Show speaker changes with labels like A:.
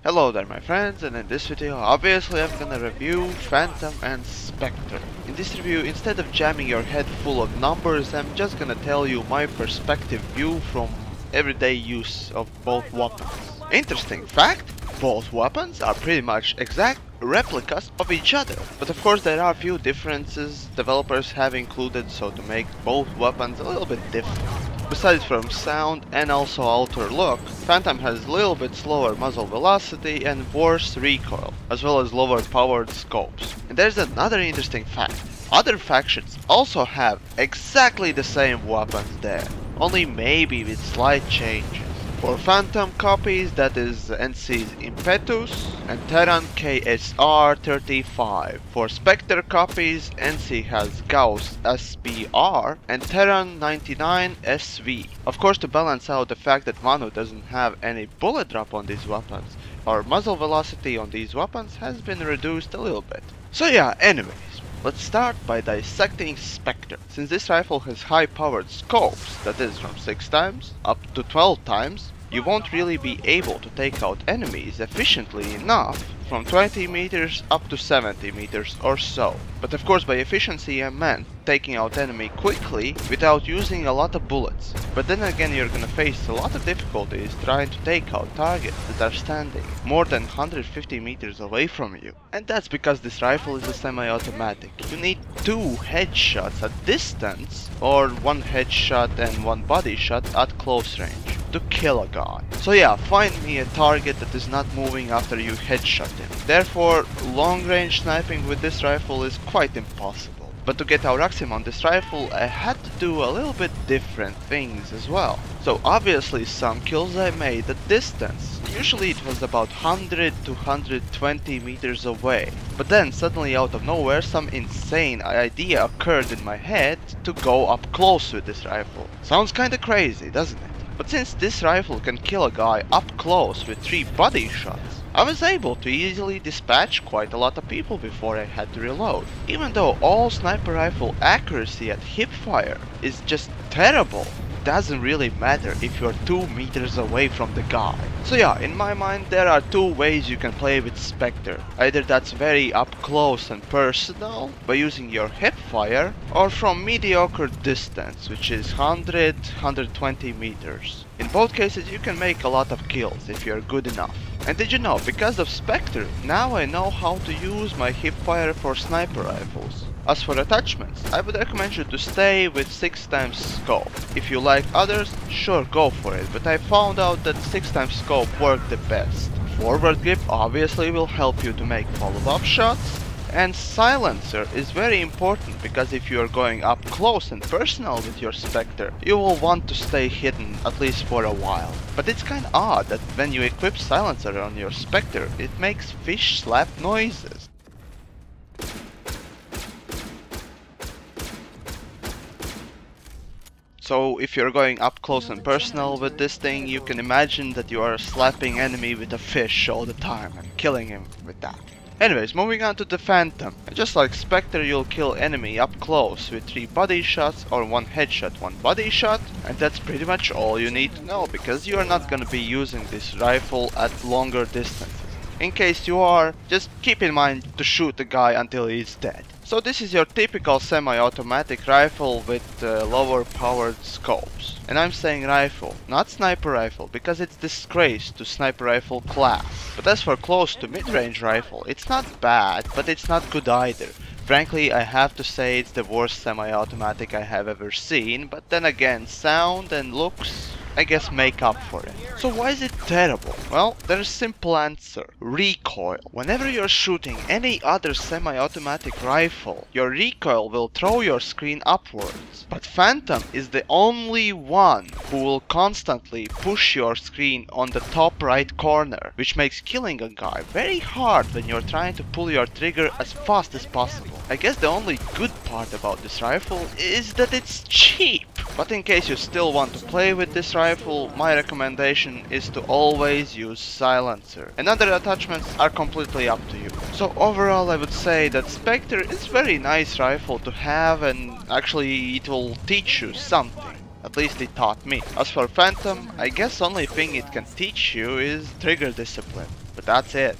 A: Hello there my friends, and in this video obviously I'm gonna review Phantom and Spectre. In this review, instead of jamming your head full of numbers, I'm just gonna tell you my perspective view from everyday use of both weapons. Interesting fact, both weapons are pretty much exact replicas of each other, but of course there are a few differences developers have included so to make both weapons a little bit different. Besides from sound and also outer look, Phantom has a little bit slower muzzle velocity and worse recoil, as well as lower powered scopes. And there's another interesting fact. Other factions also have exactly the same weapons there, only maybe with slight changes. For Phantom copies, that is NC's Impetus and Terran KSR-35. For Spectre copies, NC has Gauss SBR and Terran 99 SV. Of course, to balance out the fact that Manu doesn't have any bullet drop on these weapons, our muzzle velocity on these weapons has been reduced a little bit. So yeah, anyways. Let's start by dissecting Spectre. Since this rifle has high powered scopes, that is from 6 times up to 12 times, you won't really be able to take out enemies efficiently enough from 20 meters up to 70 meters or so. But of course by efficiency I meant taking out enemy quickly without using a lot of bullets. But then again you're gonna face a lot of difficulties trying to take out targets that are standing more than 150 meters away from you. And that's because this rifle is a semi-automatic. You need 2 headshots at distance or 1 headshot and 1 body shot at close range to kill a guy. So yeah, find me a target that is not moving after you headshot him. Therefore, long range sniping with this rifle is quite impossible. But to get Auraxim on this rifle, I had to do a little bit different things as well. So obviously some kills I made at distance. Usually it was about 100 to 120 meters away. But then suddenly out of nowhere some insane idea occurred in my head to go up close with this rifle. Sounds kinda crazy, doesn't it? But since this rifle can kill a guy up close with 3 body shots, I was able to easily dispatch quite a lot of people before I had to reload. Even though all sniper rifle accuracy at hipfire is just terrible, it doesn't really matter if you're 2 meters away from the guy. So yeah, in my mind there are 2 ways you can play with Spectre. Either that's very up close and personal by using your hipfire, or from mediocre distance, which is 100-120 meters. In both cases you can make a lot of kills if you're good enough. And did you know, because of Spectre, now I know how to use my hipfire for sniper rifles. As for attachments, I would recommend you to stay with 6 times scope. If you like others, sure go for it, but I found out that 6 times scope worked the best. Forward grip obviously will help you to make follow-up shots. And silencer is very important because if you are going up close and personal with your Spectre, you will want to stay hidden at least for a while. But it's kinda odd that when you equip silencer on your Spectre, it makes fish slap noises. So if you're going up close and personal with this thing, you can imagine that you are slapping enemy with a fish all the time and killing him with that. Anyways, moving on to the Phantom. Just like Spectre, you'll kill enemy up close with 3 body shots or 1 headshot, 1 body shot, and that's pretty much all you need to know, because you are not gonna be using this rifle at longer distances. In case you are, just keep in mind to shoot the guy until he's dead. So this is your typical semi-automatic rifle with lower powered scopes. And I'm saying rifle, not sniper rifle, because it's disgrace to sniper rifle class. But as for close to mid-range rifle, it's not bad, but it's not good either. Frankly, I have to say it's the worst semi-automatic I have ever seen, but then again, sound and looks, I guess, make up for it. So why is it terrible? Well, there's a simple answer. Recoil. Whenever you're shooting any other semi-automatic rifle, your recoil will throw your screen upwards. But Phantom is the only one who will constantly push your screen on the top right corner, which makes killing a guy very hard when you're trying to pull your trigger as fast as possible. I guess the only good part about this rifle is that it's cheap. But in case you still want to play with this rifle, my recommendation is to always use silencer. And other attachments are completely up to you. So overall I would say that Spectre is a very nice rifle to have, and actually it will teach you something. At least it taught me. As for Phantom, I guess only thing it can teach you is trigger discipline. But that's it.